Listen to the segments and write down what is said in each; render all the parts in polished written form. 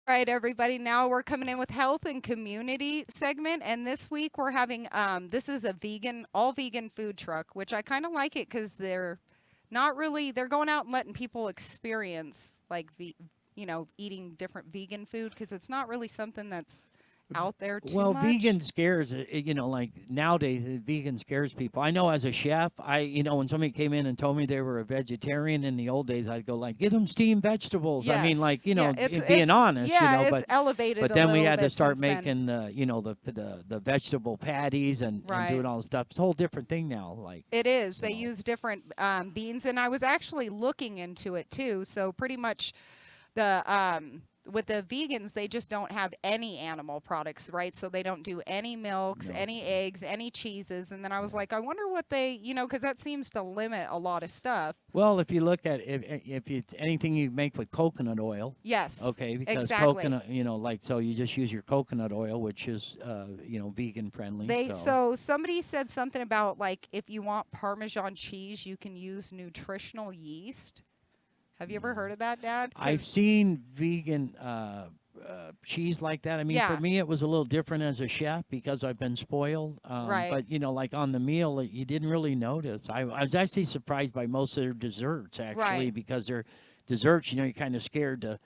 All right, everybody. Now we're coming in with health and community segment, and this week we're having this is a vegan, all vegan food truck, which I kind of like it because they're not really they're going out and letting people experience like eating different vegan food because it's not really something that's out there too Well, much. vegan scares, like nowadays, vegan scares people. I know as a chef, when somebody came in and told me they were a vegetarian in the old days, I'd go like, get them steamed vegetables. I mean, like, Yes, yeah, being honest, it's elevated but a then we little had to bit start since then. making the vegetable patties and Right. doing all the stuff. It's a whole different thing now. Like, It is. They so, use different beans, and I was actually looking into it too. So pretty much the with the vegans, they just don't have any animal products, right? So they don't do any milks, no. any eggs, any cheeses. And then I was Yeah. like, I wonder what they, because that seems to limit a lot of stuff. Well, if you look at if it's anything you make with coconut oil, Yes, okay, because exactly. coconut, so you just use your coconut oil, which is vegan friendly. They So so somebody said something about like if you want Parmesan cheese, you can use nutritional yeast. Have you ever mm, heard of that, Dad? I've Because seen vegan cheese like that. I mean, for yeah, me, it was a little different as a chef because I've been spoiled. right. But like on the meal, you didn't really notice. I was actually surprised by most of their desserts actually Right. because their desserts, you're kind of scared to.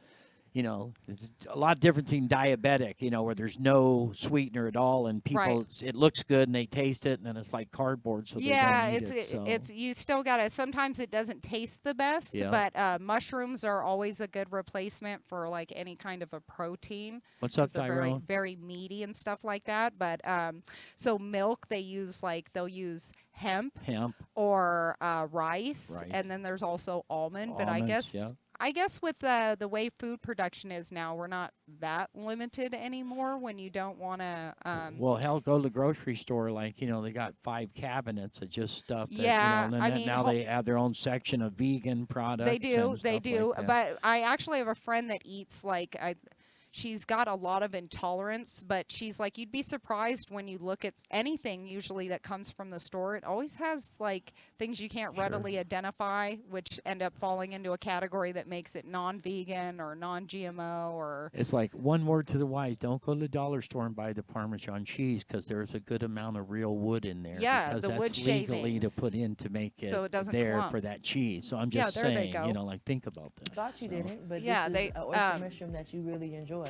It's a lot different than diabetic, where there's no sweetener at all, and Right. people, it looks good and they taste it, and then it's like cardboard, so they don't Yeah, eat it's it. it, So, it's you still gotta. Sometimes it doesn't taste the best, yeah. but mushrooms are always a good replacement for like any kind of a protein What's because up, they're very Tyrone? very meaty and stuff like that. But so milk they use like they'll use hemp Hemp, or rice, and rice, then there's also almond. But I almonds, guess yeah. I guess with the way food production is now, we're not that limited anymore. When you don't want to, Well, hell, go to the grocery store. Like, they got 5 cabinets of just stuff that, yeah, and I then mean, now they have their own section of vegan they products do, and they stuff like do. that. But I actually have a friend that eats like she's got a lot of intolerance, but she's like you'd be surprised when you look at anything usually that comes from the store. It always has like things you can't Sure. readily identify, which end up falling into a category that makes it non-vegan or non-GMO or It's like one word to the wise: don't go to the dollar store and buy the Parmesan cheese because there's a good amount of real wood in there yeah, because the wood that's legally to shavings put in to make it so it doesn't there clump. for that cheese. So I'm Yeah, just there they saying, go. like think about that. Thought you So didn't, but this Yeah, is they an oyster mushroom that you really enjoy.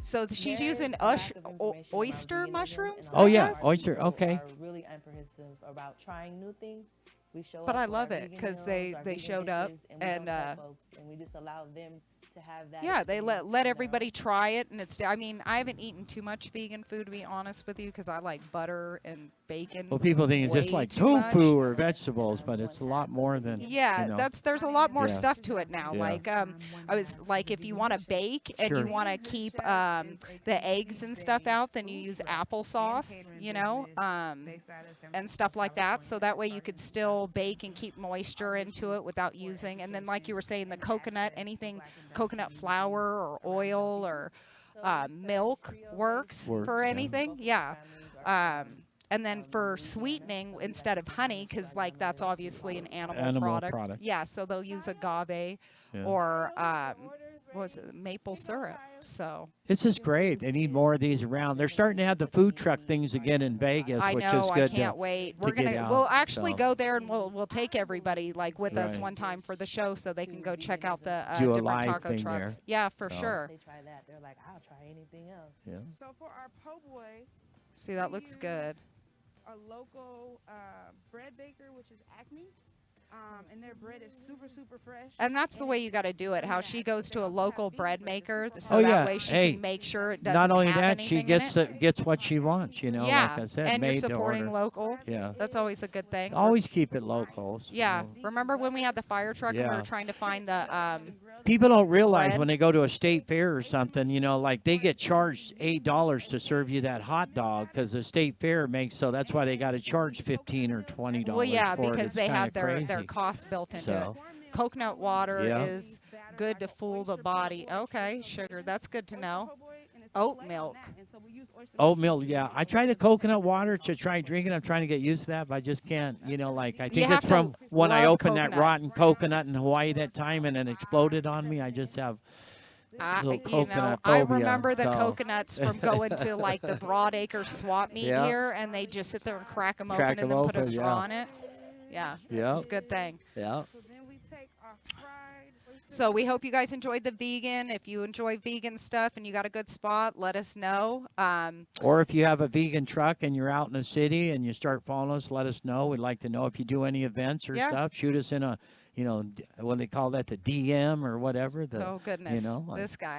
so she's There's using a lack of information around oyster veganism, and mushrooms, a oh I lot of yeah, our guess. oyster. people Okay. are really apprehensive about trying new things. We show But up I for our love it vegan because meals, our they vegan showed up dishes, and we and don't tell folks, and we just allow them to have that yeah, they experience let on their everybody own. try it, and it's. I mean, I haven't eaten too much vegan food to be honest with you, because I like butter and Well, bacon people think it's just way like too much. tofu or And vegetables, I'm but one it's a half lot of more the than, vegan you Yeah, family. know. there's a lot more Yeah. stuff to it now. Yeah. Like I was like, if you want to bake and you Sure. want to keep the eggs and stuff out, then you use applesauce, and stuff like that. So that way you could still bake and keep moisture into it without using. And then, like you were saying, the coconut, anything coconut flour or oil or So milk works for Works, yeah. anything. both of our Yeah. families are from And then for Louisiana, sweetening, so we got instead of some honey, commercial because like that's agave obviously an animal Animal product. product. Yeah, so they'll use agave Yeah. or what was it, maple syrup. So This is great. They need more of these around. They're starting to have the food truck things again in Vegas, I which is know, I good can't wait. to We're get gonna out. we'll actually So, go there and we'll take everybody like with us right. one time for the show so they can go check out the Do a different live taco thing trucks. there. Yeah, for So, sure. They try that. They're like, I'll try anything else. yeah. So for our po' boy, See, that we looks use good. a local bread baker, which is Acme, and their bread is super super fresh. And that's the way it's you got to do it. How she goes to a local bread maker, so Oh that yeah. way she Hey, can make sure it not doesn't only have that, she anything in gets it. gets what she wants. Yeah, Like I said, and you're made to supporting order. local. Yeah. That's always a good thing. Always keep it local. Yeah. So. Remember when we had the fire truck and we Yeah. were trying to find the People don't realize bread? when they go to a state fair or something, like they get charged $8 to serve you that hot dog because the state fair makes so that's why they got to charge $15 or $20 well, yeah, for it. because It's they kinda have their crazy. cost built into So, it. Coconut water Yeah. is good to fool the body. Okay, sugar. That's good to know. Oat milk. oatmeal, yeah. I tried the coconut water to try drinking. I'm trying to get used to that, but I just can't. Like I think have it's to from when I love opened that coconut. rotten coconut in Hawaii that time and it exploded on me. I just have Little I coconut phobia, remember the so. coconuts from going to like the Broadacre swap meet Yeah. here, and they just sit there and crack them Crack open 'em and then put a open, straw yeah. in it. Yeah, Yeah. it's a good thing. Yeah. So then we take our fried oyster So we butter. hope you guys enjoyed the vegan. If you enjoy vegan stuff and you got a good spot, let us know. Or if you have a vegan truck and you're out in the city and you start following us, let us know. We'd like to know if you do any events or Yeah. stuff. Shoot us in a, what do they call that, the DM or whatever. Oh goodness, like- this guy.